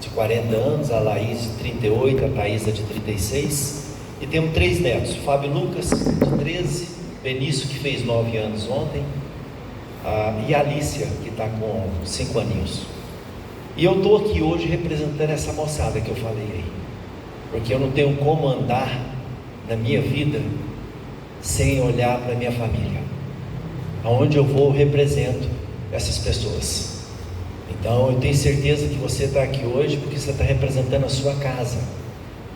de 40 anos, a Laís de 38, a Thaisa de 36, e temos 3 netos, Fábio Lucas de 13, Benício que fez 9 anos ontem, e a Alicia que está com 5 aninhos. E eu estou aqui hoje representando essa moçada que eu falei aí, porque eu não tenho como andar na minha vida sem olhar para a minha família. Aonde eu vou, eu represento essas pessoas. Então eu tenho certeza que você está aqui hoje porque você está representando a sua casa.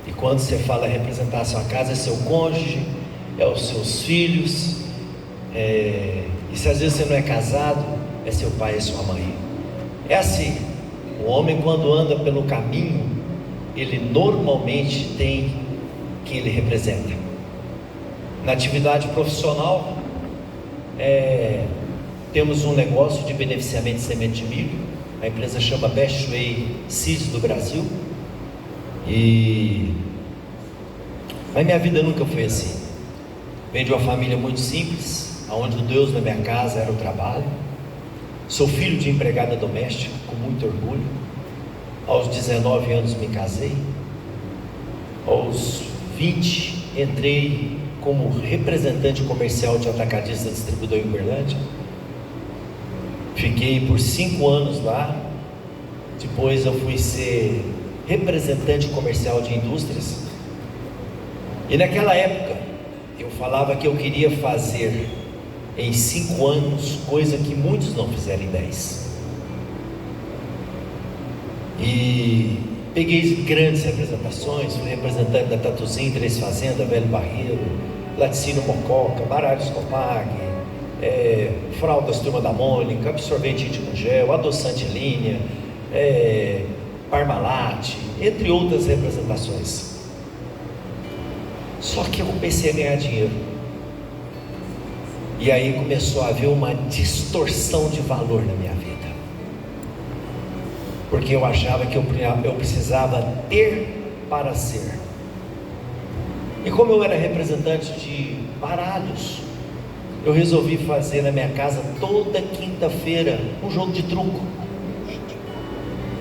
E quando você fala representar a sua casa, é seu cônjuge, é os seus filhos, e se às vezes você não é casado, é seu pai, é sua mãe. É assim, o homem quando anda pelo caminho, ele normalmente tem quem ele representa. Na atividade profissional, temos um negócio de beneficiamento de semente de milho. A empresa chama Best Way Seeds do Brasil. Mas minha vida nunca foi assim. Venho de uma família muito simples, onde o Deus na minha casa era o trabalho. Sou filho de empregada doméstica, com muito orgulho. Aos 19 anos me casei. Aos 20 entrei como representante comercial de atacadista distribuidor em Uberlândia. Fiquei por 5 anos lá. Depois eu fui ser representante comercial de indústrias. E naquela época eu falava que eu queria fazer em 5 anos coisa que muitos não fizeram em 10. E peguei grandes representações. Fui representante da Tatuzinho, Três Fazendas, Velho Barreiro, Laticínio Mococa, Baralhos Copag, Fraldas Turma da Mônica, Absorvente íntimo gel, Adoçante Linha, Parmalat, entre outras representações. Só que eu comecei a ganhar dinheiro, e aí começou a haver uma distorção de valor na minha vida, porque eu achava que eu precisava ter para ser. E como eu era representante de baralhos, eu resolvi fazer na minha casa toda quinta-feira um jogo de truco.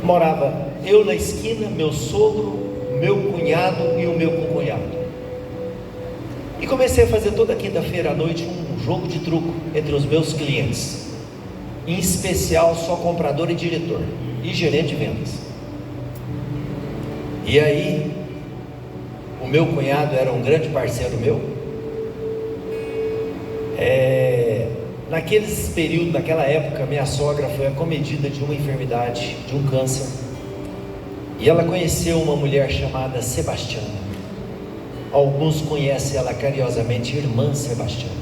Morava eu na esquina, meu sogro, meu cunhado e o meu concunhado. E comecei a fazer toda quinta-feira à noite um jogo de truco entre os meus clientes, em especial só comprador e diretor e gerente de vendas. E aí o meu cunhado era um grande parceiro meu. Naqueles períodos, naquela época, minha sogra foi acomedida de uma enfermidade, de um câncer, e ela conheceu uma mulher chamada Sebastiana. Alguns conhecem ela carinhosamente, Irmã Sebastiana.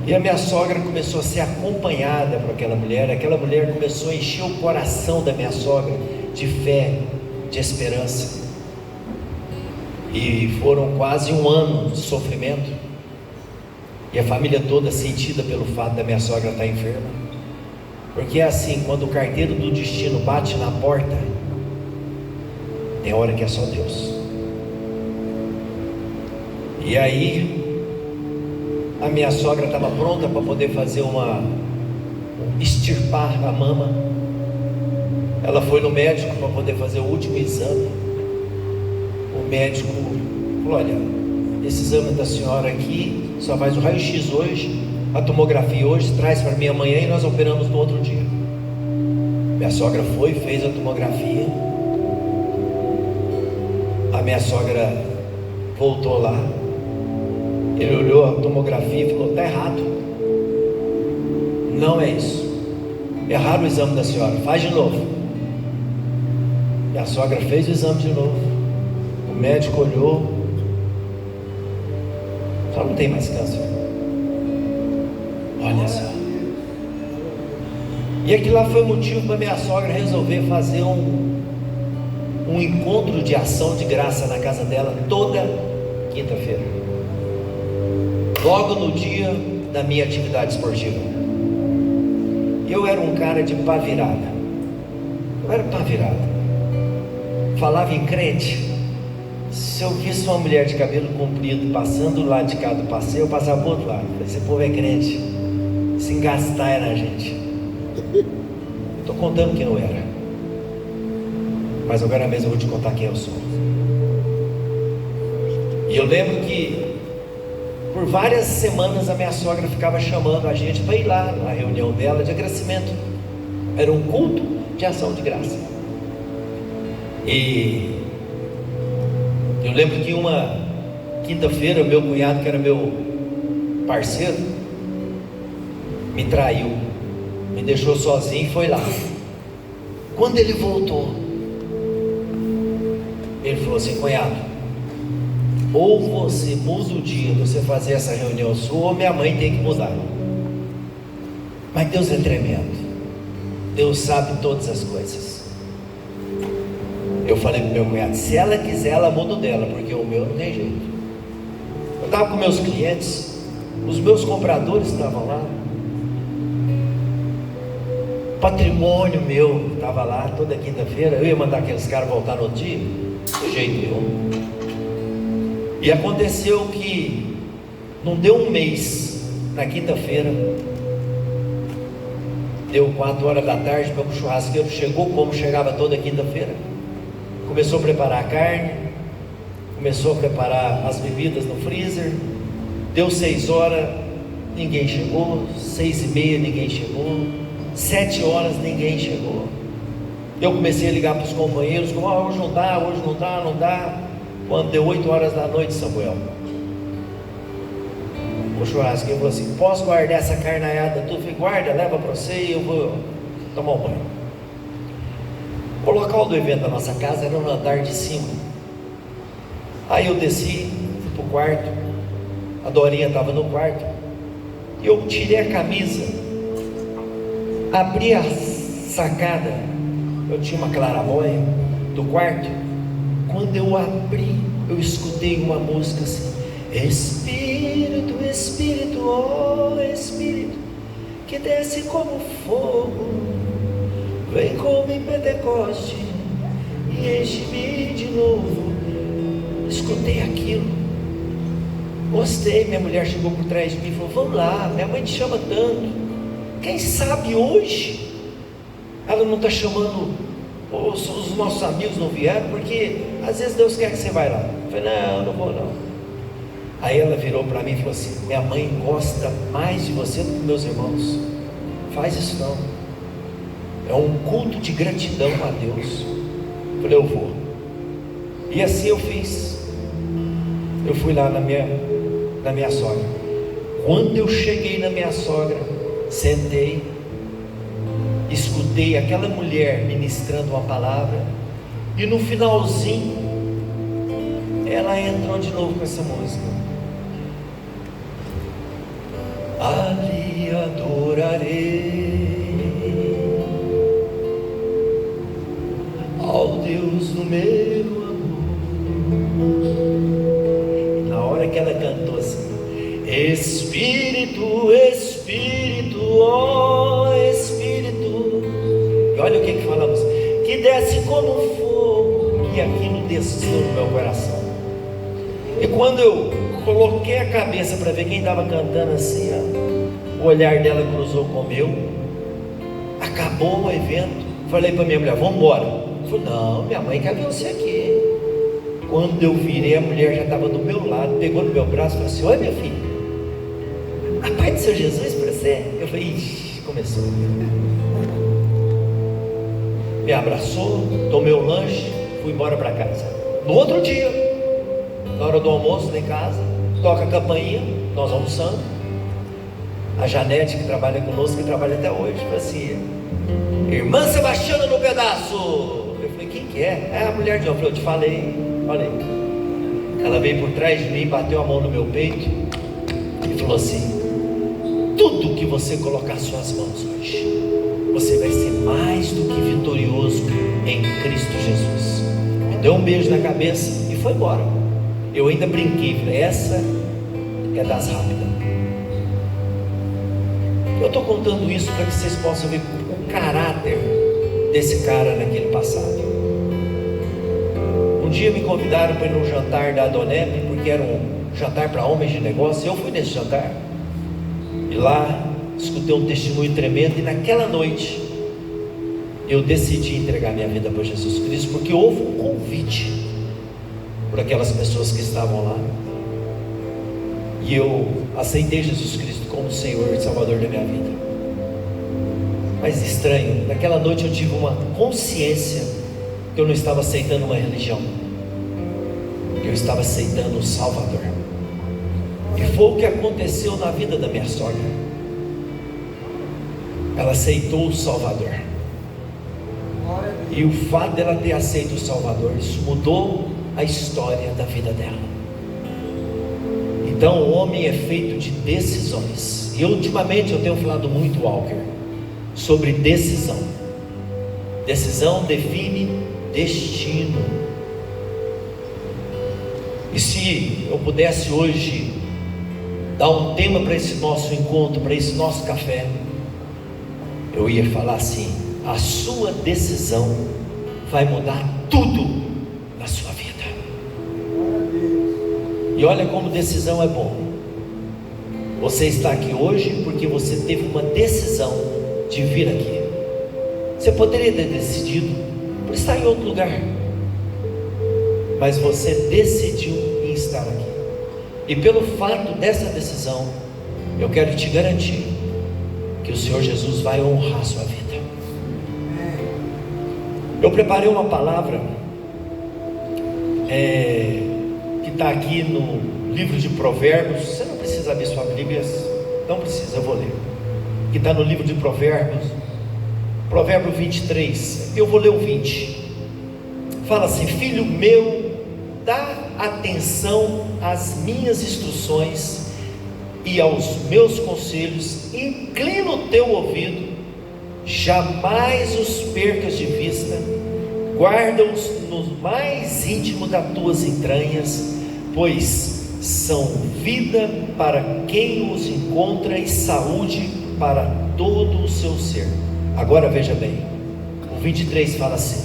E a minha sogra começou a ser acompanhada por aquela mulher começou a encher o coração da minha sogra de fé, de esperança. E foram quase 1 ano de sofrimento, e a família toda sentida pelo fato da minha sogra estar enferma. Porque é assim, quando o carteiro do destino bate na porta, tem hora que é só Deus. E aí a minha sogra estava pronta para poder fazer extirpar a mama. Ela foi no médico para poder fazer o último exame. O médico falou: olha, esse exame da senhora aqui só faz o raio-x hoje, a tomografia hoje, traz para mim amanhã e nós operamos no outro dia. Minha sogra foi, fez a tomografia. A minha sogra voltou lá, ele olhou a tomografia e falou: está errado, não é isso, erraram o exame da senhora, faz de novo. Minha sogra fez o exame de novo, o médico olhou, só não tem mais câncer. Olha só. E aquilo lá foi o motivo para minha sogra resolver fazer um encontro de ação de graça na casa dela toda quinta-feira, logo no dia da minha atividade esportiva. Eu era um cara de pá virada. Eu era pá virada. Falava em crente. Se eu visse uma mulher de cabelo comprido passando do lado de cá do passeio, eu passava para o outro lado. Esse povo é crente. Se engastar na gente. Estou contando quem eu era. Mas agora mesmo eu vou te contar quem eu sou. E eu lembro que por várias semanas a minha sogra ficava chamando a gente para ir lá na reunião dela de agradecimento. Era um culto de ação de graça. E eu lembro que uma quinta-feira, meu cunhado, que era meu parceiro, me traiu, me deixou sozinho e foi lá. Quando ele voltou, ele falou assim: cunhado, ou você muda o dia de você fazer essa reunião sua, ou minha mãe tem que mudar. Mas Deus é tremendo, Deus sabe todas as coisas. Eu falei para o meu cunhado: se ela quiser, ela muda o dela, porque o meu não tem jeito. Eu estava com meus clientes, os meus compradores estavam lá, patrimônio meu estava lá toda quinta-feira. Eu ia mandar aqueles caras voltar no outro dia, de jeito nenhum. E aconteceu que não deu um mês, na quinta-feira, deu 4 horas da tarde, meu churrasqueiro chegou como chegava toda quinta-feira. Começou a preparar a carne, começou a preparar as bebidas no freezer. Deu 6 horas, ninguém chegou. 6h30, ninguém chegou. 7 horas, ninguém chegou. Eu comecei a ligar para os companheiros, como: hoje não dá, hoje não dá, não dá. Quando deu 8 horas da noite, Samuel, o churrasqueiro falou assim: posso guardar essa carnaiada? Tu falei: guarda, leva para você e eu vou tomar um banho. O local do evento da nossa casa era no andar de cima. Aí eu desci, fui para o quarto. A Dorinha estava no quarto. E eu tirei a camisa, abri a sacada. Eu tinha uma claraboia do quarto. Quando eu abri, eu escutei uma música assim: Espírito, Espírito, ó Espírito, que desce como fogo, vem como em Pentecoste e enche-me de novo. Escutei aquilo, gostei. Minha mulher chegou por trás de mim e falou: vamos lá, minha mãe te chama tanto, quem sabe hoje ela não está chamando, os nossos amigos não vieram, porque às vezes Deus quer que você vá lá. Eu falei: não, não vou não. Aí ela virou para mim e falou assim: minha mãe gosta mais de você do que meus irmãos, faz isso não, é um culto de gratidão a Deus. Eu falei: eu vou. E assim eu fiz. Eu fui lá na minha sogra. Quando eu cheguei na minha sogra, sentei, escutei aquela mulher ministrando uma palavra, e no finalzinho ela entrou de novo com essa música: ali adorarei ao Deus do meu amor. E na hora que ela cantou assim: Espírito, Espírito, ó Espírito, e olha o que falamos: que desce como fogo. E aquilo desceu no meu coração. E quando eu coloquei a cabeça para ver quem estava cantando assim, ó, o olhar dela cruzou com o meu. Acabou o evento. Falei para minha mulher: vamos embora. Falei: não, minha mãe quer ver você aqui. Quando eu virei, a mulher já estava do meu lado, pegou no meu braço e falou assim: oi, minha filha, a paz do Senhor Jesus para você. Eu falei: ixi, começou. Me abraçou, tomei o lanche, fui embora para casa. No outro dia, na hora do almoço lá em casa, toca a campainha, nós almoçando. A Janete, que trabalha conosco, que trabalha até hoje, falou assim: irmã Sebastiana no pedaço. Eu falei: quem que é? É a mulher de João. Eu te falei. Ela veio por trás de mim, bateu a mão no meu peito e falou assim: tudo que você colocar suas mãos hoje, você vai ser mais do que vitorioso em Cristo Jesus. Me deu um beijo na cabeça e foi embora. Eu ainda brinquei, falei: essa é das rápidas. Eu estou contando isso para que vocês possam ver o caráter desse cara naquele passado. Um dia me convidaram para ir num jantar da Adonep, porque era um jantar para homens de negócio. Eu fui nesse jantar e lá escutei um testemunho tremendo. E naquela noite eu decidi entregar minha vida para Jesus Cristo, porque houve um convite por aquelas pessoas que estavam lá, e eu aceitei Jesus Cristo como Senhor e Salvador da minha vida. Mas estranho, naquela noite eu tive uma consciência que eu não estava aceitando uma religião, eu estava aceitando o Salvador. E foi o que aconteceu na vida da minha sogra. Ela aceitou o Salvador, e o fato dela ter aceito o Salvador, isso mudou a história da vida dela. Então o homem é feito de decisões, e ultimamente eu tenho falado muito, Walker, sobre decisão. Decisão define destino. E se eu pudesse hoje dar um tema para esse nosso encontro, para esse nosso café, eu ia falar assim: a sua decisão vai mudar tudo na sua vida. E olha como decisão é bom. Você está aqui hoje porque você teve uma decisão de vir aqui. Você poderia ter decidido por estar em outro lugar, mas você decidiu em estar aqui. E pelo fato dessa decisão, eu quero te garantir que o Senhor Jesus vai honrar a sua vida. Eu preparei uma palavra que está aqui no livro de Provérbios. Você não precisa abrir sua Bíblia, não precisa, eu vou ler. Que está no livro de Provérbios, Provérbio 23. Eu vou ler o 20. Fala assim: filho meu, dá atenção às minhas instruções e aos meus conselhos, inclina o teu ouvido, jamais os percas de vista, guarda-os no mais íntimo das tuas entranhas, pois são vida para quem os encontra e saúde para todo o seu ser. Agora veja bem, o 23 fala assim: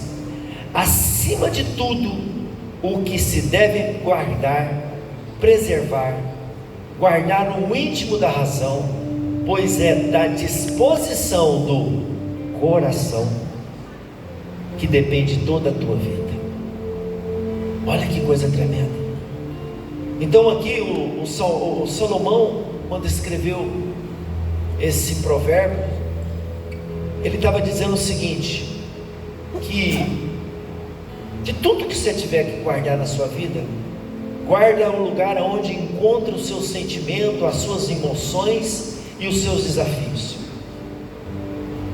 acima de tudo, o que se deve guardar, preservar, guardar no íntimo da razão, pois é da disposição do coração que depende toda a tua vida. Olha que coisa tremenda. Então aqui o Salomão, quando escreveu esse provérbio, ele estava dizendo o seguinte: que de tudo que você tiver que guardar na sua vida, guarda um lugar onde encontra o seu sentimento, as suas emoções e os seus desafios,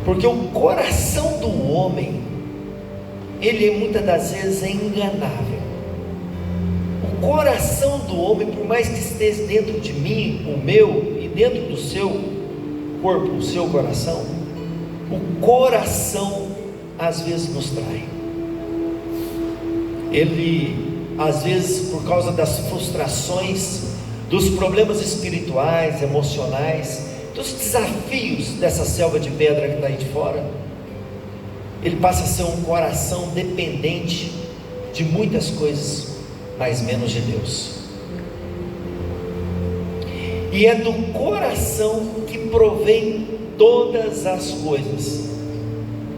porque o coração do homem, ele muitas das vezes é enganável. O coração do homem, por mais que esteja dentro de mim, o meu, e dentro do seu corpo, o seu coração, o coração às vezes nos trai. Ele, às vezes, por causa das frustrações, dos problemas espirituais, emocionais, dos desafios dessa selva de pedra que está aí de fora, ele passa a ser um coração dependente de muitas coisas, mas menos de Deus. E é do coração que provém todas as coisas.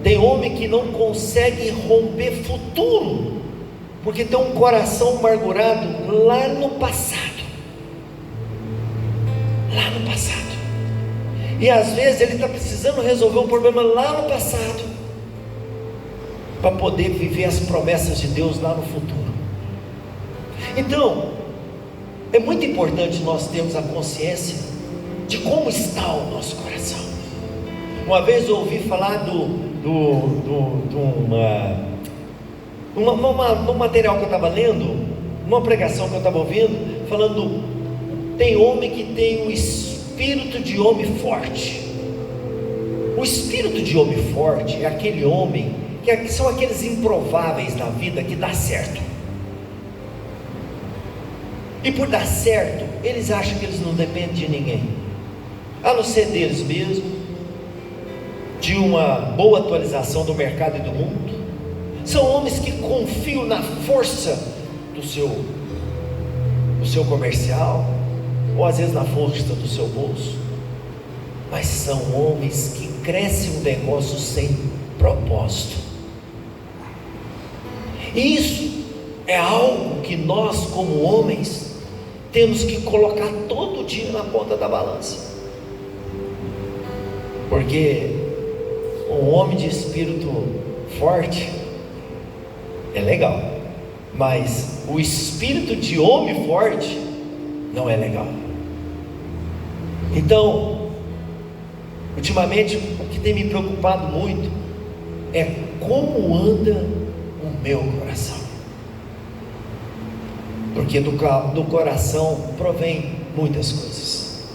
Tem homem que não consegue romper futuro, porque tem um coração amargurado lá no passado. Lá no passado. E às vezes ele está precisando resolver um problema lá no passado, para poder viver as promessas de Deus lá no futuro. Então, é muito importante nós termos a consciência de como está o nosso coração. Uma vez eu ouvi falar num material que eu estava lendo, numa pregação que eu estava ouvindo, falando: tem homem que tem o espírito de homem forte. O espírito de homem forte é aquele homem que são aqueles improváveis na vida que dá certo. E por dar certo, eles acham que eles não dependem de ninguém, a não ser deles mesmos, de uma boa atualização do mercado e do mundo. São homens que confiam na força do seu comercial, ou às vezes na força do seu bolso. Mas são homens que crescem um negócio sem propósito. Isso é algo que nós, como homens, temos que colocar todo dia na ponta da balança. Porque um homem de espírito forte é legal, mas o espírito de homem forte não é legal. Então, ultimamente, o que tem me preocupado muito é como anda o meu coração. Porque do coração provém muitas coisas.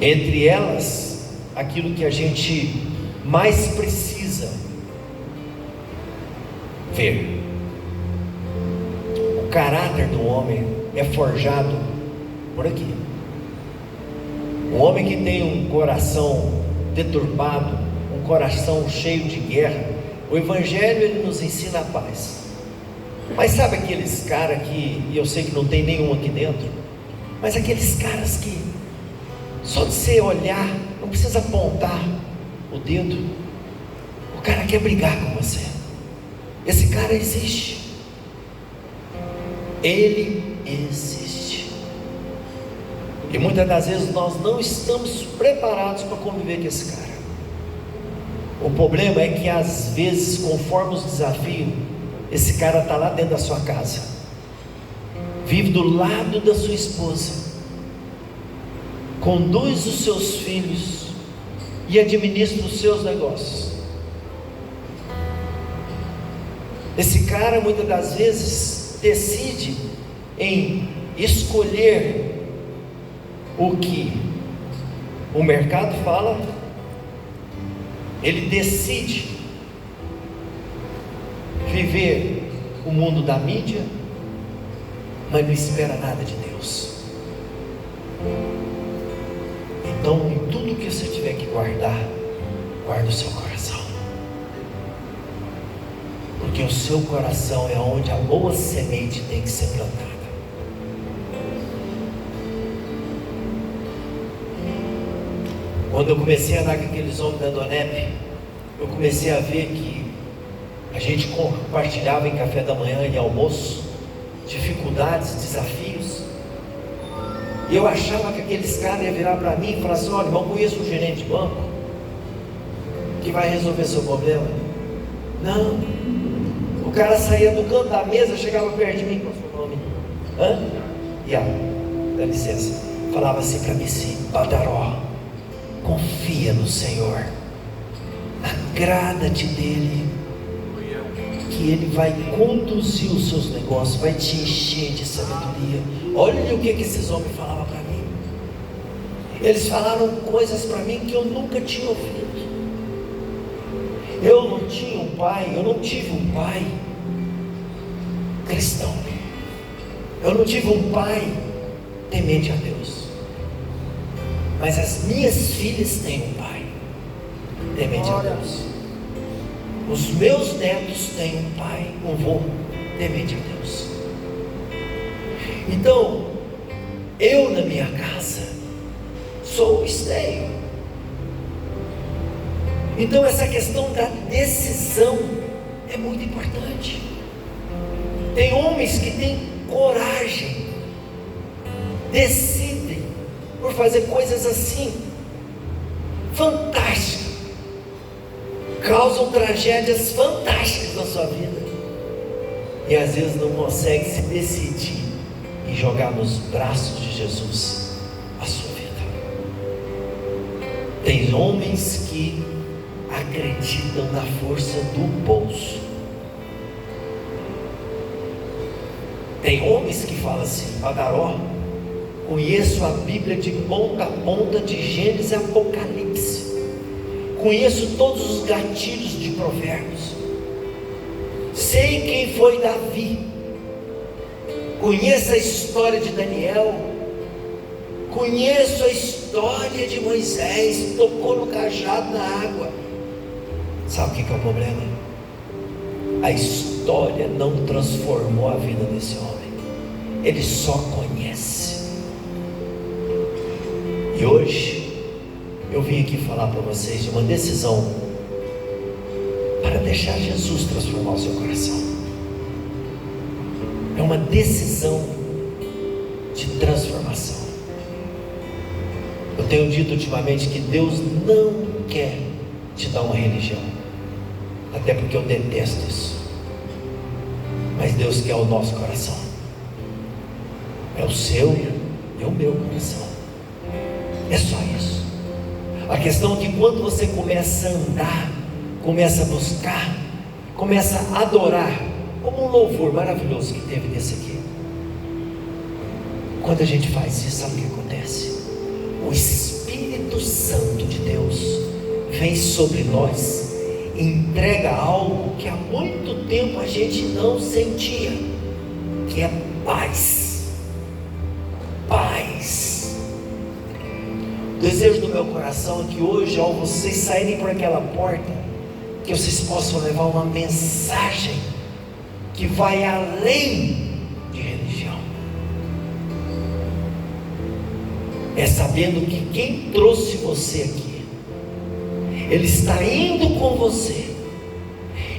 Entre elas, aquilo que a gente mais precisa ver. O caráter do homem é forjado por aqui. Um homem que tem um coração deturbado, um coração cheio de guerra, o Evangelho ele nos ensina a paz. Mas sabe aqueles caras que, e eu sei que não tem nenhum aqui dentro, mas aqueles caras que só de você olhar, não precisa apontar o dedo, o cara quer brigar com você. Esse cara existe. Ele existe. E muitas das vezes nós não estamos preparados para conviver com esse cara. O problema é que às vezes, conforme os desafios, esse cara está lá dentro da sua casa, vive do lado da sua esposa, conduz os seus filhos e administra os seus negócios. Esse cara muitas das vezes decide em escolher o que o mercado fala, ele decide viver o mundo da mídia, mas não espera nada de Deus. Então, em tudo que você tiver que guardar, guarda o seu coração, porque o seu coração é onde a boa semente tem que ser plantada. Quando eu comecei a andar com aqueles homens da Donep, eu comecei a ver que a gente compartilhava em café da manhã e almoço dificuldades, desafios, e eu achava que aqueles caras iam virar para mim e falar assim: olha, irmão, conheço um gerente de banco que vai resolver seu problema. Não, o cara saía do canto da mesa, chegava perto de mim, qual foi o nome? Dá licença, falava assim para mim assim: Badaró, confia no Senhor, agrada-te dele, que ele vai conduzir os seus negócios, vai te encher de sabedoria. Olha o que esses homens falavam para mim. Eles falaram coisas para mim que eu nunca tinha ouvido. Eu não tinha um pai, eu não tive um pai cristão, eu não tive um pai temente a Deus, mas as minhas filhas têm um pai temente a Deus. Os meus netos têm um pai, um vô temente a Deus. Então, eu na minha casa sou o esteio. Então essa questão da decisão é muito importante. Tem homens que têm coragem, decidem por fazer coisas assim, fantásticas, causam tragédias fantásticas na sua vida, e às vezes não consegue se decidir e jogar nos braços de Jesus a sua vida. Tem homens que acreditam na força do bolso. Tem homens que falam assim: Badaró, conheço a Bíblia de ponta a ponta, de Gênesis a Apocalipse, conheço todos os gatilhos de Provérbios, sei quem foi Davi, conheço a história de Daniel, conheço a história de Moisés, tocou no cajado na água. Sabe o que é o problema? A história não transformou a vida desse homem, ele só conhece. E hoje eu vim aqui falar para vocês de uma decisão para deixar Jesus transformar o seu coração. É uma decisão de transformação. Eu tenho dito ultimamente que Deus não quer te dar uma religião, até porque eu detesto isso. Mas Deus quer o nosso coração. É o seu e o meu coração. É só isso. A questão é que quando você começa a andar, começa a buscar, começa a adorar, como um louvor maravilhoso que teve nesse aqui. Quando a gente faz isso, sabe o que acontece? O Espírito Santo de Deus vem sobre nós e entrega algo que há muito tempo a gente não sentia, que é paz. Paz. O desejo do meu coração é que hoje, ao vocês saírem por aquela porta, que vocês possam levar uma mensagem que vai além de religião. É sabendo que quem trouxe você aqui, Ele está indo com você.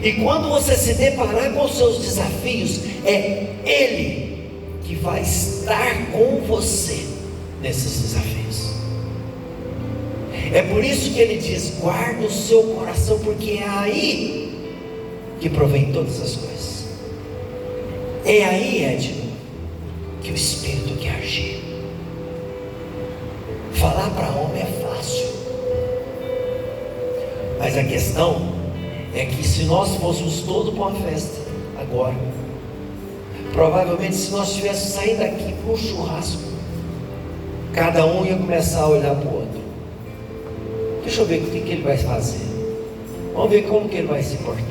E quando você se deparar com os seus desafios, é Ele que vai estar com você nesses desafios. É por isso que Ele diz: guarda o seu coração, porque é aí que provém todas as coisas. É aí, Edno, que o Espírito quer agir. Falar para homem é fácil, mas a questão é que se nós fôssemos todos para uma festa agora, provavelmente se nós estivéssemos saindo daqui para um churrasco, cada um ia começar a olhar para o outro. Deixa eu ver o que ele vai fazer, vamos ver como que ele vai se portar.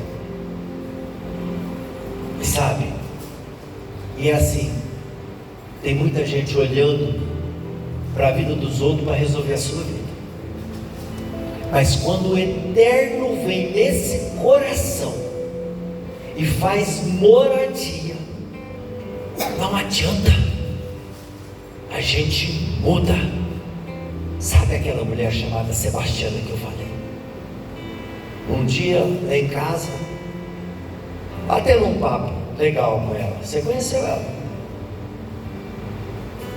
E sabe, e é assim, tem muita gente olhando para a vida dos outros para resolver a sua vida. Mas quando o Eterno vem nesse coração e faz moradia, não adianta, a gente muda. Sabe aquela mulher chamada Sebastiana que eu falei? Um dia lá em casa, batendo um papo legal com ela. Você conheceu ela?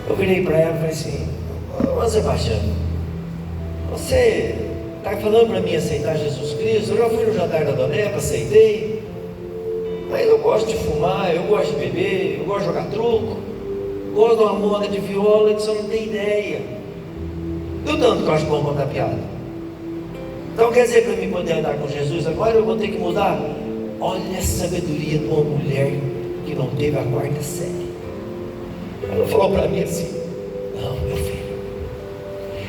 Eu virei para ela e falei assim: ô Sebastiana, você está falando para mim aceitar Jesus Cristo? Eu já fui no jantar da Dona Eva, aceitei, mas eu gosto de fumar, eu gosto de beber, eu gosto de jogar truco, gosto de uma moda de viola que você não tem ideia. E o tanto que eu acho bom contar piada. Então quer dizer, para mim poder andar com Jesus agora eu vou ter que mudar? Olha a sabedoria de uma mulher que não teve a quarta série. Ela falou para mim assim: não, meu filho,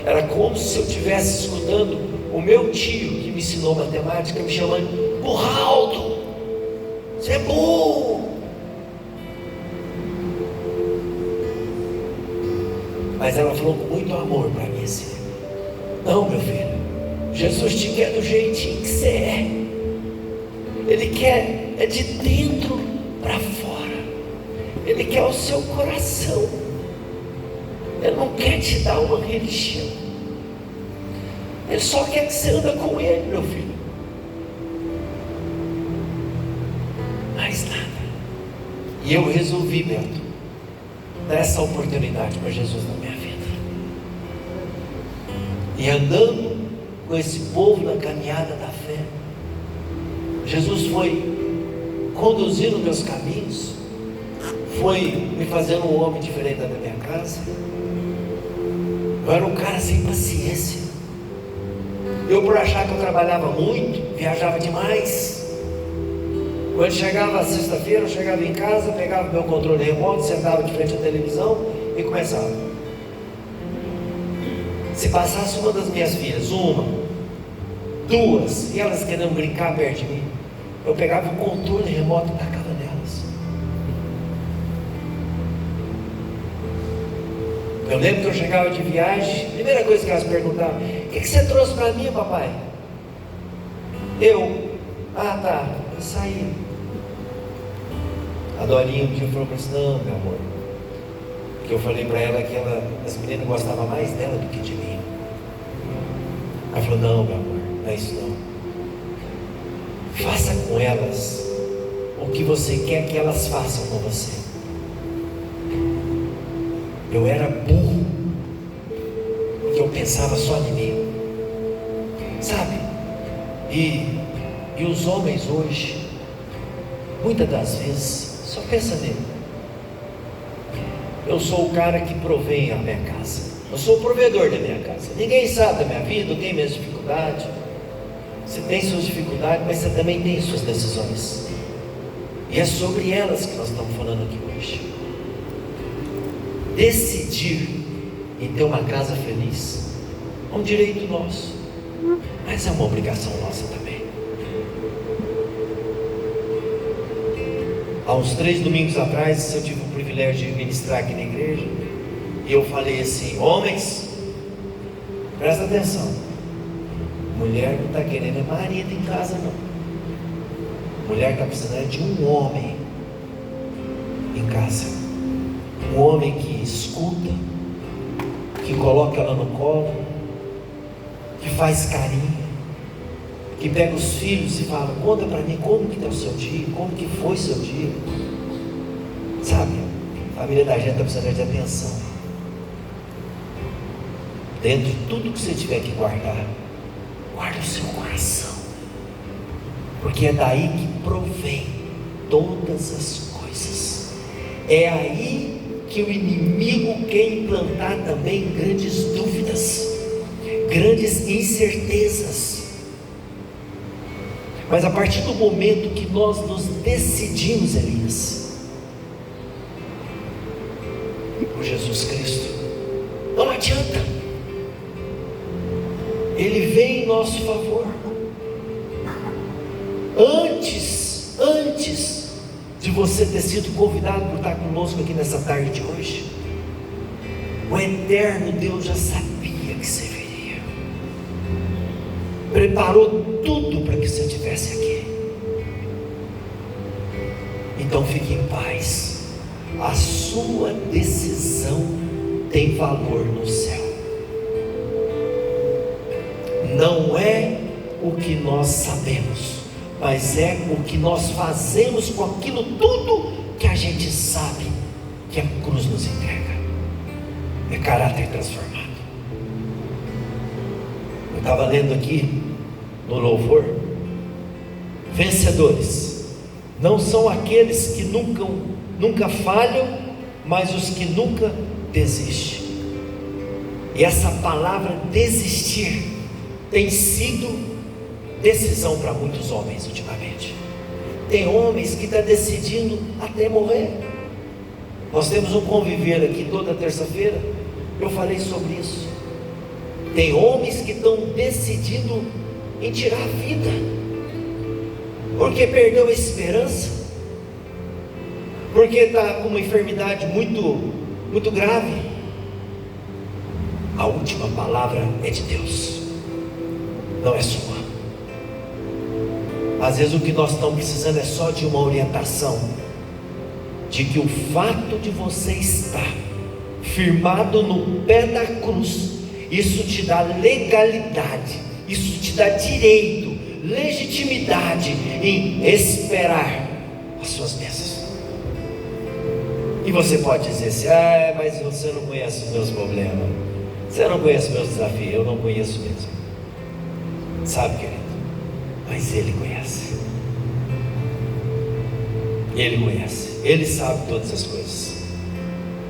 era como se eu estivesse escutando o meu tio que me ensinou matemática me chamando: Burraldo, você é burro. Mas ela falou com muito amor para mim assim: não, meu filho, Jesus te quer do jeitinho que você é. Ele quer é de dentro para fora. Ele quer o seu coração. Ele não quer te dar uma religião. Ele só quer que você anda com Ele, meu filho. Mais nada. E eu resolvi, Beto, dar essa oportunidade para Jesus na minha vida. E andando com esse povo na caminhada da fé, Jesus foi conduzindo meus caminhos, foi me fazendo um homem diferente da minha casa. Eu era um cara sem paciência. Eu, por achar que eu trabalhava muito, viajava demais. Quando chegava a sexta-feira, eu chegava em casa, pegava meu controle remoto, sentava de frente à televisão e começava. Se passasse uma das minhas filhas, uma, duas, e elas querendo brincar perto de mim, eu pegava o controle remoto e tacava nelas. Eu lembro que eu chegava de viagem, a primeira coisa que elas perguntavam: o que você trouxe para mim, papai? Ah, tá, eu saí. A Dorinha um dia falou para mim: não, meu amor, porque eu falei para ela que as meninas gostavam mais dela do que de mim. Ela falou: não, meu amor, não é isso não. Faça com elas o que você quer que elas façam com você. Eu era burro, porque eu pensava só em mim, sabe? E os homens hoje, muitas das vezes, só pensa nele. Eu sou o cara que provém a minha casa, eu sou o provedor da minha casa. Ninguém sabe da minha vida, eu tenho minhas dificuldades. Você tem suas dificuldades, mas você também tem suas decisões. E é sobre elas que nós estamos falando aqui hoje. Decidir em ter uma casa feliz é um direito nosso, mas é uma obrigação nossa também. Há uns 3 domingos atrás, eu tive o privilégio de ministrar aqui na igreja, e eu falei assim: homens, presta atenção, mulher não está querendo marido em casa não, mulher está precisando de um homem em casa, um homem que escuta, que coloca ela no colo, que faz carinho, que pega os filhos e fala: conta para mim como que está o seu dia, como que foi seu dia. Sabe, a família da gente está precisando de atenção. Dentro de tudo que você tiver que guardar, guarda o seu coração, porque é daí que provém todas as coisas. É aí que o inimigo quer implantar também grandes dúvidas, grandes incertezas. Mas a partir do momento que nós nos decidimos, Elias, por Jesus Cristo, não adianta, Ele vem em nosso favor. Antes de você ter sido convidado por estar conosco aqui nessa tarde de hoje, o eterno Deus já sabia que você viria, preparou tudo para que você estivesse aqui. Então fique em paz, a sua decisão tem valor no céu. Não é o que nós sabemos, mas é o que nós fazemos com aquilo tudo que a gente sabe que a cruz nos entrega. É caráter transformado. Eu estava lendo aqui no louvor: vencedores não são aqueles que nunca falham, mas os que nunca desistem. E essa palavra desistir tem sido decisão para muitos homens ultimamente. Tem homens que estão decidindo até morrer. Nós temos um conviver aqui toda terça-feira, eu falei sobre isso. Tem homens que estão decidindo em tirar a vida, porque perdeu a esperança, porque está com uma enfermidade muito grave. A última palavra é de Deus, não é sua. Às vezes o que nós estamos precisando é só de uma orientação, de que o fato de você estar firmado no pé da cruz, isso te dá legalidade, isso te dá direito, legitimidade em esperar as suas bênçãos. E você pode dizer assim: mas você não conhece os meus problemas, você não conhece os meus desafios. Eu não conheço mesmo, sabe, querido? Mas Ele conhece. Ele conhece, Ele sabe todas as coisas.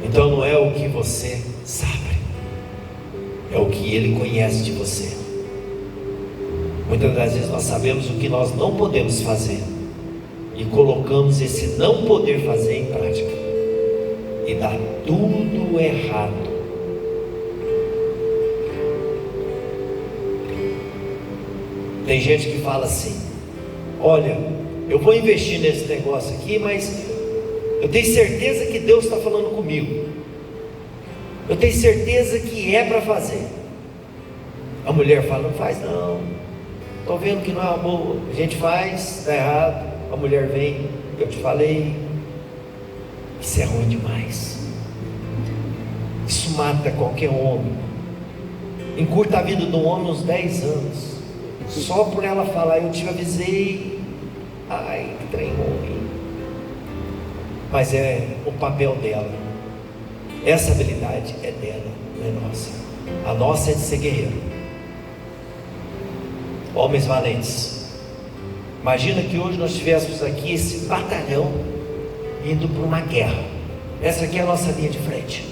Então não é o que você sabe, é o que Ele conhece de você. Muitas das vezes nós sabemos o que nós não podemos fazer e colocamos esse não poder fazer em prática, e dá tudo errado. Tem gente que fala assim: olha, eu vou investir nesse negócio aqui, mas eu tenho certeza que Deus está falando comigo, eu tenho certeza que é para fazer. A mulher fala: não faz não, estou vendo que não é uma boa. A gente faz, está errado. A mulher vem: eu te falei, isso é ruim demais, isso mata qualquer homem, encurta a vida de um homem uns 10 anos, só por ela falar: eu te avisei, Ai, que trem ruim. Mas é o papel dela. Essa habilidade é dela, não é nossa. A nossa é de ser guerreiro. Homens valentes. Imagina que hoje nós tivéssemos aqui esse batalhão indo para uma guerra. Essa aqui é a nossa linha de frente.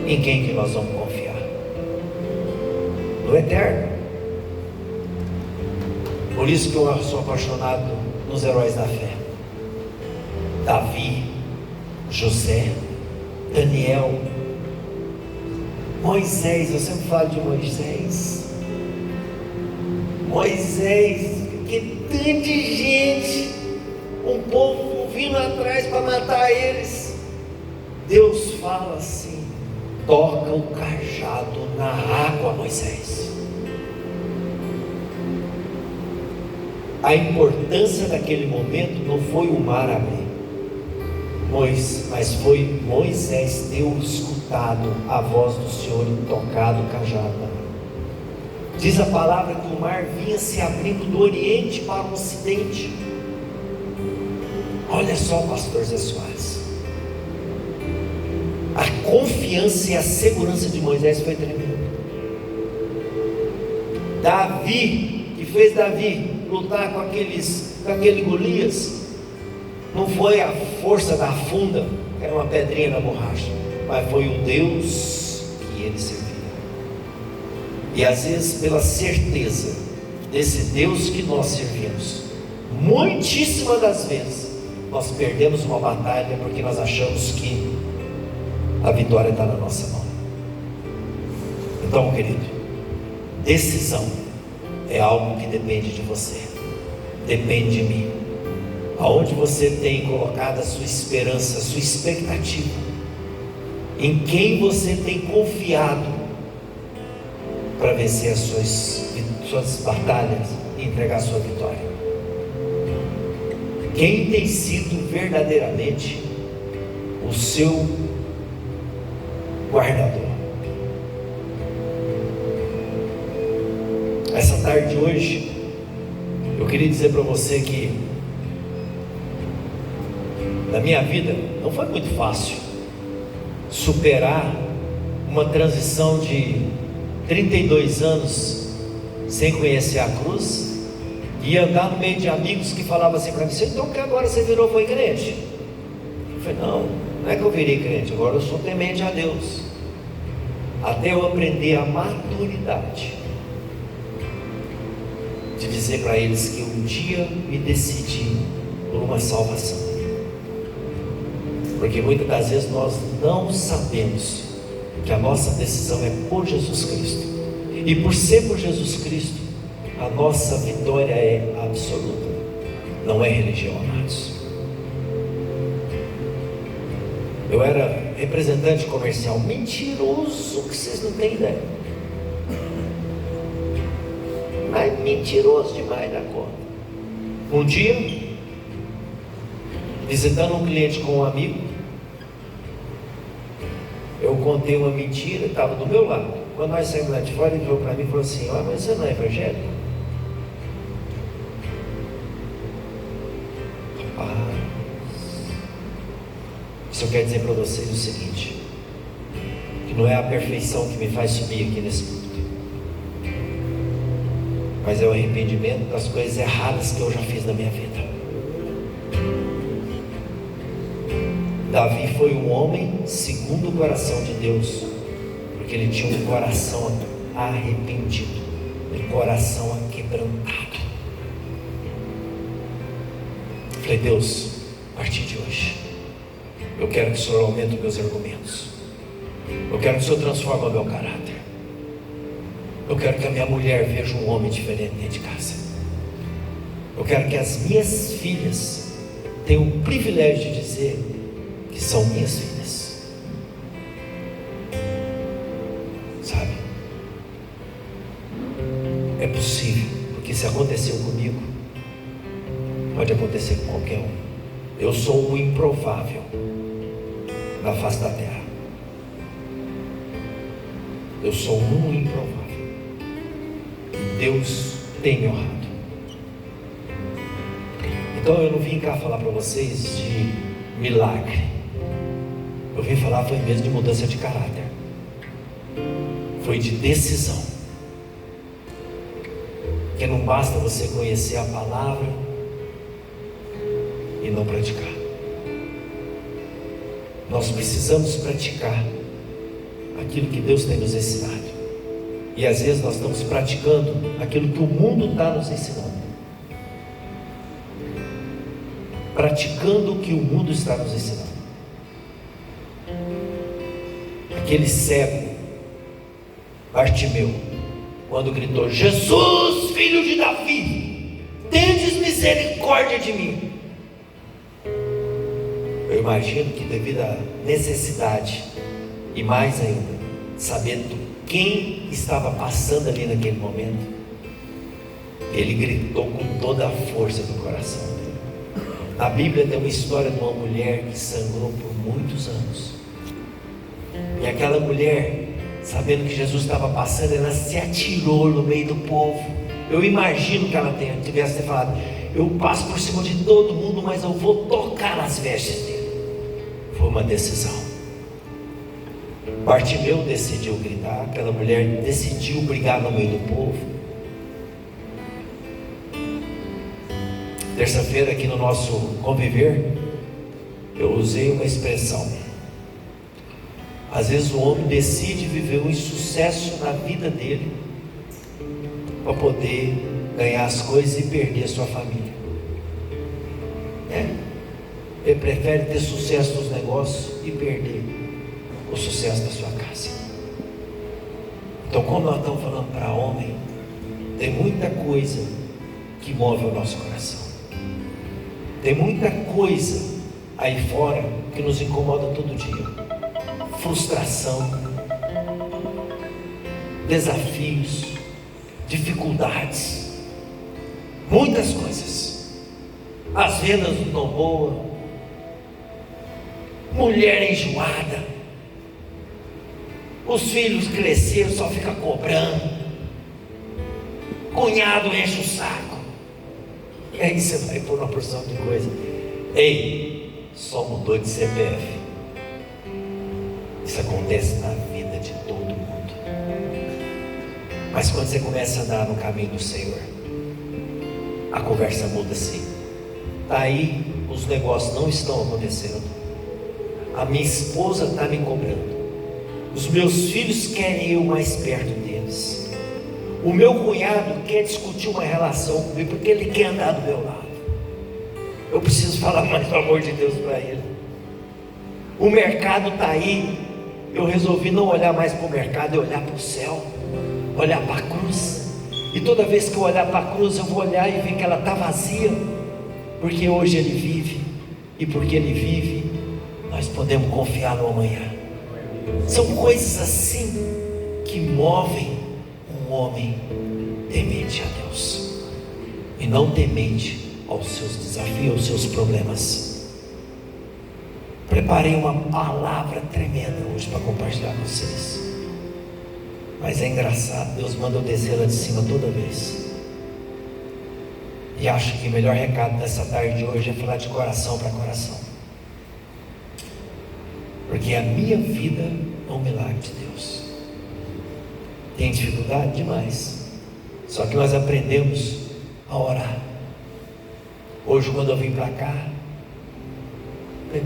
Em quem que nós vamos confiar? No Eterno. Por isso que eu sou apaixonado nos heróis da fé. Davi, José, Daniel, Moisés. Eu sempre falo de Moisés. Moisés, que tanta gente, um povo vindo atrás para matar eles. Deus fala assim: toca o cajado na água, Moisés. A importância daquele momento não foi o mar abrir, mas foi Moisés ter escutado a voz do Senhor e tocado o cajado na água. Diz a palavra que o mar vinha se abrindo do Oriente para o Ocidente. Olha só, pastor Zé Soares, a confiança e a segurança de Moisés foi tremenda. Davi, que fez Davi lutar com aquele Golias, não foi a força da funda, que era uma pedrinha na borracha, mas foi o Deus que ele servia. E às vezes, pela certeza desse Deus que nós servimos, muitíssimas das vezes nós perdemos uma batalha porque nós achamos que a vitória está na nossa mão. Então, querido, decisão é algo que depende de você, depende de mim. Aonde você tem colocado a sua esperança, a sua expectativa, em quem você tem confiado para vencer as suas batalhas e entregar a sua vitória? Quem tem sido verdadeiramente o seu guardador? Essa tarde de hoje, eu queria dizer para você que na minha vida não foi muito fácil superar uma transição de 32 anos sem conhecer a cruz e andar no meio de amigos que falavam assim para mim: então que agora você virou, foi crente? Eu falei: não é que eu virei crente, agora eu sou temente a Deus. Até eu aprender a maturidade de dizer para eles que um dia me decidi por uma salvação. Porque muitas das vezes nós não sabemos que a nossa decisão é por Jesus Cristo, e por ser por Jesus Cristo, a nossa vitória é absoluta, não é religião, amados. Eu era representante comercial, mentiroso que vocês não têm ideia, mas mentiroso demais da conta. Um dia, visitando um cliente com um amigo, eu contei uma mentira, estava do meu lado. Quando nós saímos lá de fora, ele virou para mim e falou assim: mas você não é evangélico? Rapaz, isso quer dizer para vocês o seguinte: que não é a perfeição que me faz subir aqui nesse púlpito, mas é o arrependimento das coisas erradas que eu já fiz na minha vida. Davi foi um homem segundo o coração de Deus, porque ele tinha um coração arrependido, um coração aquebrantado. Falei: Deus, a partir de hoje, eu quero que o Senhor aumente os meus argumentos, eu quero que o Senhor transforme o meu caráter, eu quero que a minha mulher veja um homem diferente dentro de casa, eu quero que as minhas filhas tenham o privilégio de dizer que são minhas filhas. Sabe? É possível, porque se aconteceu comigo, pode acontecer com qualquer um. Eu sou o improvável na face da terra. Eu sou um improvável, e Deus tem me honrado. Então eu não vim cá falar para vocês de milagre. Eu vim falar foi mesmo de mudança de caráter. Foi de decisão. Porque não basta você conhecer a palavra e não praticar. Nós precisamos praticar aquilo que Deus tem nos ensinado. E às vezes nós estamos praticando aquilo que o mundo está nos ensinando. Praticando o que o mundo está nos ensinando. Aquele cego, Bartimeu, quando gritou: Jesus, filho de Davi, tendes misericórdia de mim. Eu imagino que devido à necessidade, e mais ainda, sabendo quem estava passando ali naquele momento, ele gritou com toda a força do coração dele. Na Bíblia tem uma história de uma mulher que sangrou por muitos anos, e aquela mulher, sabendo que Jesus estava passando, ela se atirou no meio do povo. Eu imagino que ela tivesse falado: eu passo por cima de todo mundo, mas eu vou tocar nas vestes dele. Foi uma decisão. Bartimeu decidiu gritar, aquela mulher decidiu brigar no meio do povo. Terça-feira, aqui no nosso conviver, eu usei uma expressão: às vezes o homem decide viver um insucesso na vida dele para poder ganhar as coisas e perder a sua família. Ele prefere ter sucesso nos negócios e perder o sucesso da sua casa. Então, como nós estamos falando para homem, tem muita coisa que move o nosso coração. Tem muita coisa aí fora que nos incomoda todo dia. Frustração, desafios, dificuldades, muitas coisas. As vendas não estão boas, mulher enjoada, os filhos cresceram, só fica cobrando, cunhado enche o saco, e aí você vai por uma porção de coisa. Ei, só mudou de CPF. Isso acontece na vida de todo mundo. Mas quando você começa a andar no caminho do Senhor, a conversa muda sim. Aí os negócios não estão acontecendo. A minha esposa está me cobrando. Os meus filhos querem eu mais perto deles. O meu cunhado quer discutir uma relação comigo porque ele quer andar do meu lado. Eu preciso falar mais do amor de Deus para ele. O mercado está aí. Eu resolvi não olhar mais para o mercado, eu olhar para o céu, olhar para a cruz. E toda vez que eu olhar para a cruz, eu vou olhar e ver que ela está vazia, porque hoje ele vive, e porque ele vive, nós podemos confiar no amanhã. São coisas assim que movem um homem temente a Deus, e não temente aos seus desafios, aos seus problemas. Preparei uma palavra tremenda hoje para compartilhar com vocês. Mas é engraçado, Deus manda eu descer lá de cima toda vez. E acho que o melhor recado dessa tarde de hoje é falar de coração para coração. Porque a minha vida é um milagre de Deus. Tem dificuldade demais. Só que nós aprendemos a orar. Hoje, quando eu vim para cá,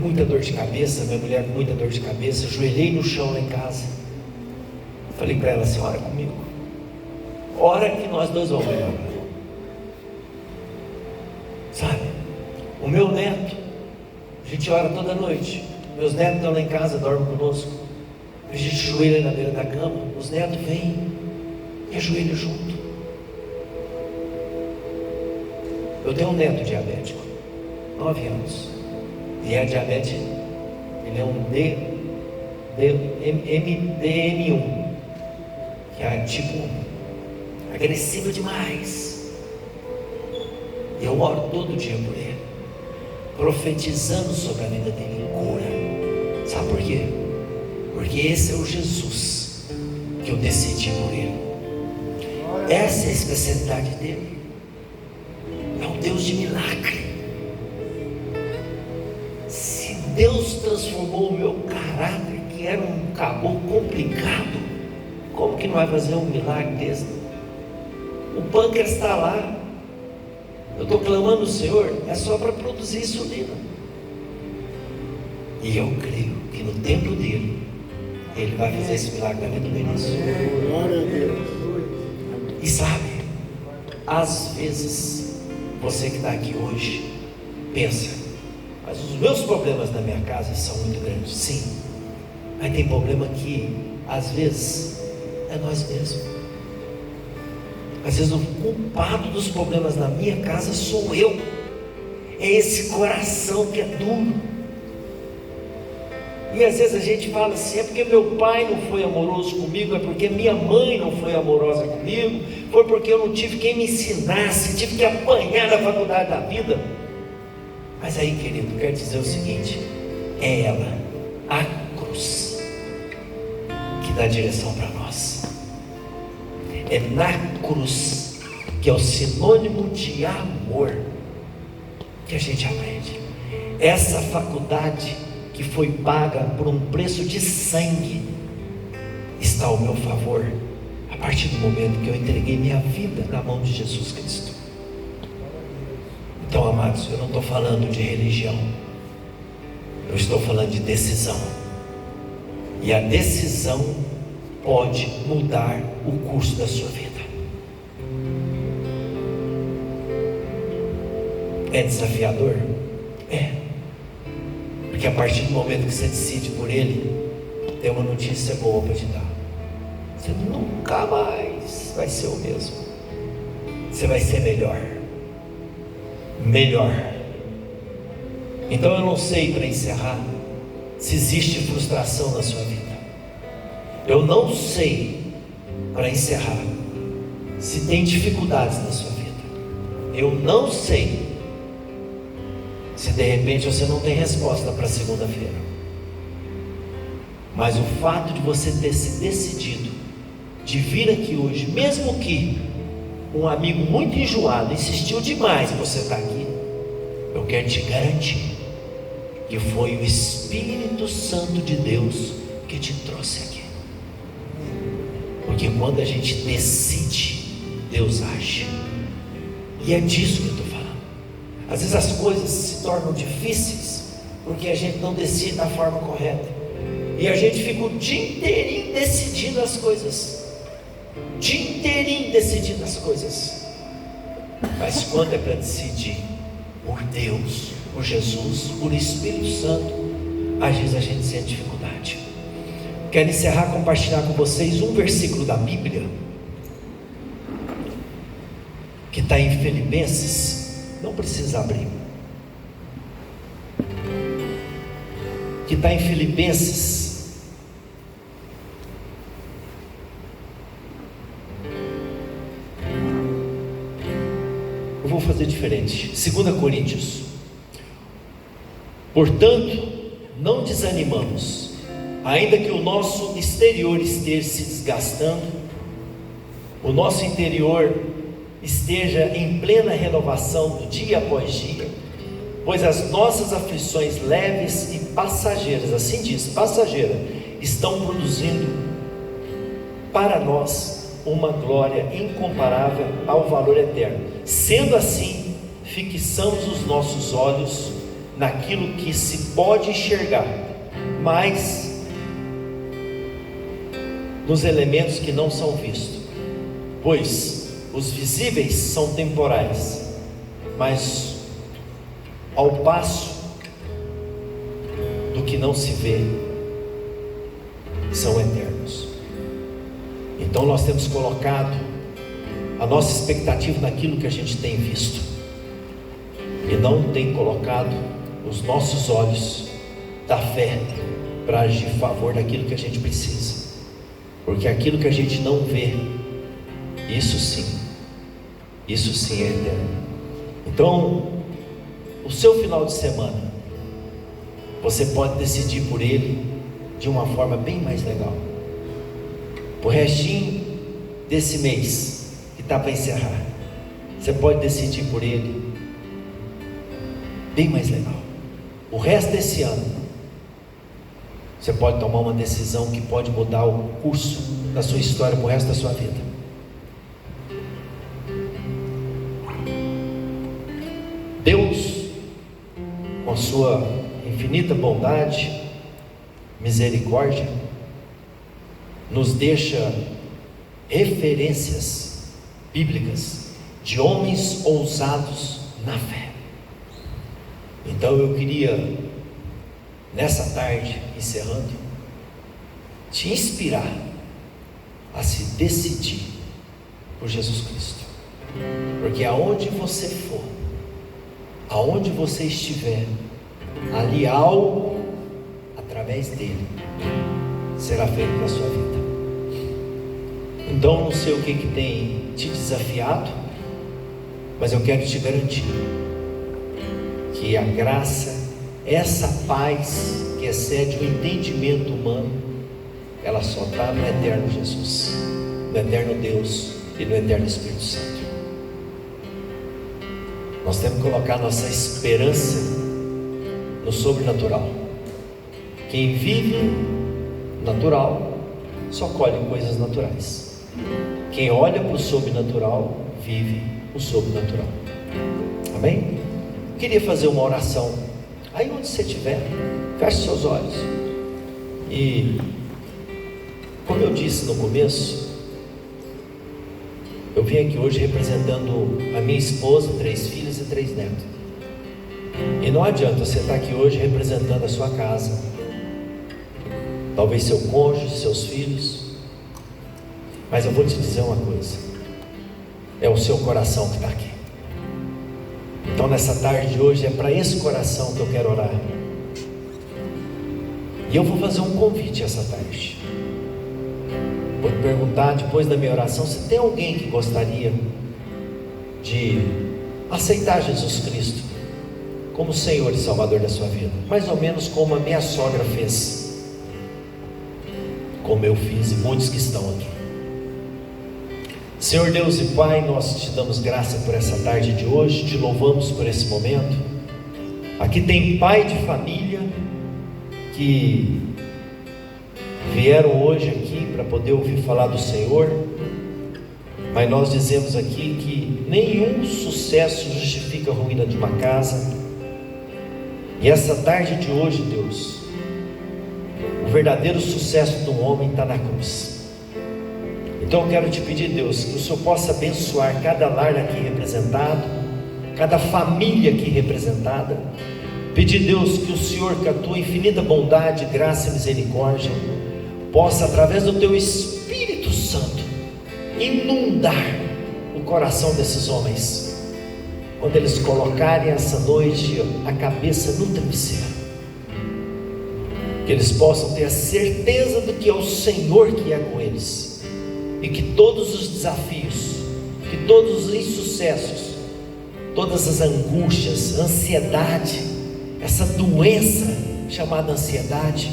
muita dor de cabeça, minha mulher com muita dor de cabeça, ajoelhei no chão lá em casa, falei para ela assim: ora comigo, ora que nós dois vamos melhorar. Sabe, o meu neto, a gente ora toda noite, meus netos estão lá em casa, dormem conosco, a gente ajoelha na beira da cama, os netos vêm e ajoelham junto. Eu tenho um neto diabético, 9 anos. E a diabetes, ele é um MDM1, que é tipo 1, agressivo demais. Eu oro todo dia por ele, profetizando sobre a vida dele em cura. Sabe por quê? Porque esse é o Jesus que eu decidi por ele. Essa é a especialidade dele. É um Deus de milagre. transformou o meu caráter, que era um caboclo complicado. Como que não vai fazer um milagre desse? O pâncreas está lá. Eu estou clamando ao Senhor, é só para produzir insulina. E eu creio que no tempo dele, Ele vai fazer esse milagre na vida do Benício. Glória a Deus. E sabe, às vezes, você que está aqui hoje, pensa, mas os meus problemas na minha casa são muito grandes. Sim, mas tem problema que, às vezes, é nós mesmos. Às vezes o culpado dos problemas na minha casa sou eu. É esse coração que é duro. E às vezes a gente fala assim, é porque meu pai não foi amoroso comigo, é porque minha mãe não foi amorosa comigo, foi porque eu não tive quem me ensinasse, tive que apanhar na faculdade da vida. Mas aí, querido, quero dizer o seguinte, é ela, a cruz, que dá direção para nós. É na cruz, que é o sinônimo de amor, que a gente aprende. Essa faculdade que foi paga por um preço de sangue, está ao meu favor, a partir do momento que eu entreguei minha vida na mão de Jesus Cristo. Então, amados, eu não estou falando de religião, eu estou falando de decisão. E a decisão pode mudar o curso da sua vida. É desafiador? É. Porque a partir do momento que você decide por Ele, tem uma notícia boa para te dar. Você nunca mais vai ser o mesmo. Você vai ser melhor. Melhor. Então eu não sei, para encerrar, se existe frustração na sua vida. Eu não sei, para encerrar, se tem dificuldades na sua vida. Eu não sei se de repente você não tem resposta para segunda-feira. Mas o fato de você ter se decidido de vir aqui hoje, mesmo que um amigo muito enjoado insistiu demais em você estar aqui, eu quero te garantir que foi o Espírito Santo de Deus que te trouxe aqui. Porque quando a gente decide, Deus age. E é disso que eu estou falando. Às vezes as coisas se tornam difíceis porque a gente não decide da forma correta. E a gente fica o dia inteirinho decidindo as coisas. O dia inteirinho decidindo as coisas. Mas quando é para decidir por Deus, por Jesus, por Espírito Santo, às vezes a gente sente dificuldade. Quero encerrar, compartilhar com vocês um versículo da Bíblia que está em Filipenses. Não precisa abrir. Que está em Filipenses. Eu vou fazer diferente. 2 Coríntios. Portanto, não desanimamos, ainda que o nosso exterior esteja se desgastando, o nosso interior esteja em plena renovação do dia após dia, pois as nossas aflições leves e passageiras, assim diz, passageira, estão produzindo para nós uma glória incomparável ao valor eterno. Sendo assim, fixamos os nossos olhos naquilo que se pode enxergar, mas nos elementos que não são vistos, pois os visíveis são temporais, mas ao passo do que não se vê, são eternos. Então nós temos colocado a nossa expectativa naquilo que a gente tem visto, e não tem colocado os nossos olhos da fé para agir em favor daquilo que a gente precisa, porque aquilo que a gente não vê, isso sim é eterno. Então, o seu final de semana, você pode decidir por ele de uma forma bem mais legal. O restinho desse mês que está para encerrar, você pode decidir por ele bem mais legal. O resto desse ano, Você pode tomar uma decisão que pode mudar o curso da sua história para o resto da sua vida. Deus, com a sua infinita bondade, misericórdia, nos deixa referências bíblicas de homens ousados na fé. Então eu queria, nessa tarde, encerrando, te inspirar a se decidir por Jesus Cristo, porque aonde você for, aonde você estiver, ali algo através dele será feito na sua vida. Então não sei o que tem te desafiado, mas eu quero te garantir que a graça, essa paz que excede o entendimento humano, ela só está no eterno Jesus, no eterno Deus e no eterno Espírito Santo. Nós temos que colocar nossa esperança no sobrenatural. Quem vive natural só colhe coisas naturais. Quem olha para o sobrenatural vive o sobrenatural. Amém? Queria fazer uma oração. Aí onde você estiver, feche seus olhos. E como eu disse no começo, eu vim aqui hoje representando a minha esposa, 3 filhos e 3 netos. E não adianta você estar aqui hoje representando a sua casa, talvez seu cônjuge, seus filhos, mas eu vou te dizer uma coisa: é o seu coração que está aqui. Então nessa tarde de hoje é para esse coração que eu quero orar. E eu vou fazer um convite essa tarde. Vou te perguntar depois da minha oração se tem alguém que gostaria de aceitar Jesus Cristo como Senhor e Salvador da sua vida, mais ou menos como a minha sogra fez, como eu fiz e muitos que estão aqui. Senhor Deus e Pai, nós te damos graça por essa tarde de hoje, te louvamos por esse momento. Aqui tem pai de família que vieram hoje aqui para poder ouvir falar do Senhor, mas nós dizemos aqui que nenhum sucesso justifica a ruína de uma casa. E essa tarde de hoje, Deus, o verdadeiro sucesso de um homem está na cruz. Então eu quero te pedir, Deus, que o Senhor possa abençoar cada lar aqui representado, cada família aqui representada. Pedir, Deus, que o Senhor, com a tua infinita bondade, graça e misericórdia, possa, através do teu Espírito Santo, inundar o coração desses homens, quando eles colocarem essa noite a cabeça no travesseiro, que eles possam ter a certeza de que é o Senhor que é com eles, e que todos os desafios, que todos os insucessos, todas as angústias, ansiedade, essa doença chamada ansiedade,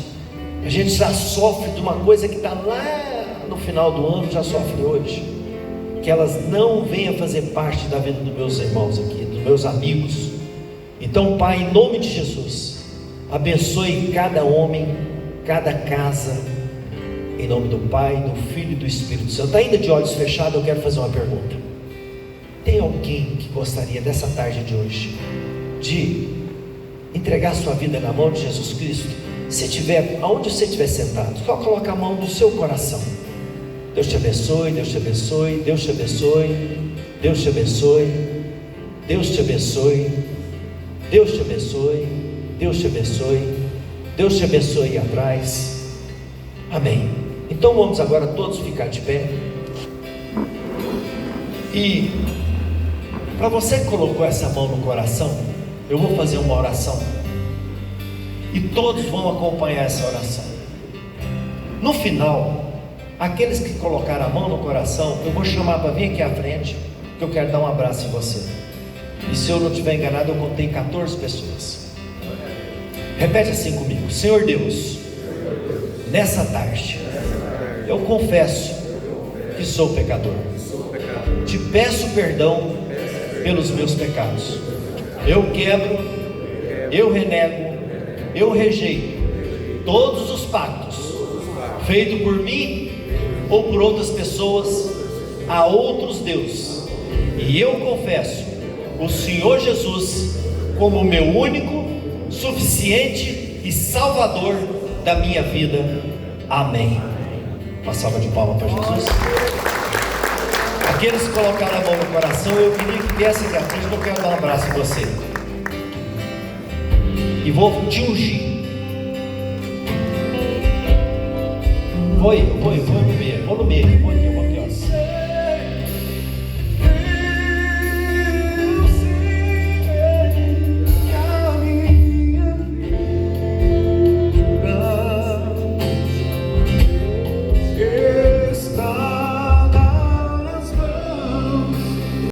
a gente já sofre de uma coisa que está lá no final do ano, já sofre hoje, que elas não venham fazer parte da vida dos meus irmãos aqui, dos meus amigos. Então, Pai, em nome de Jesus, abençoe cada homem, cada casa, em nome do Pai, do Filho e do Espírito Santo. Ainda de olhos fechados, eu quero fazer uma pergunta. Tem alguém que gostaria dessa tarde de hoje de entregar sua vida na mão de Jesus Cristo? Se tiver, aonde você estiver sentado, só coloca a mão no seu coração. Deus te abençoe, Deus te abençoe, Deus te abençoe, Deus te abençoe, Deus te abençoe, Deus te abençoe, Deus te abençoe, Deus te abençoe aí atrás. Amém. Então vamos agora todos ficar de pé. E para você que colocou essa mão no coração, eu vou fazer uma oração e todos vão acompanhar essa oração. No final, aqueles que colocaram a mão no coração, eu vou chamar para vir aqui à frente, que eu quero dar um abraço em você. E se eu não estiver enganado, eu contei 14 pessoas. Repete assim comigo: Senhor Deus, nessa tarde eu confesso que sou pecador, te peço perdão pelos meus pecados. Eu quebro, eu renego, eu rejeito todos os pactos feitos por mim ou por outras pessoas a outros deuses, e eu confesso o Senhor Jesus como meu único, suficiente e salvador da minha vida. Amém. Uma salva de palmas para Jesus. Aqueles que colocaram a mão no coração, eu queria que viesse aqui à frente. Eu quero dar um abraço em você e vou te ungir. Vou no meio, vou aqui.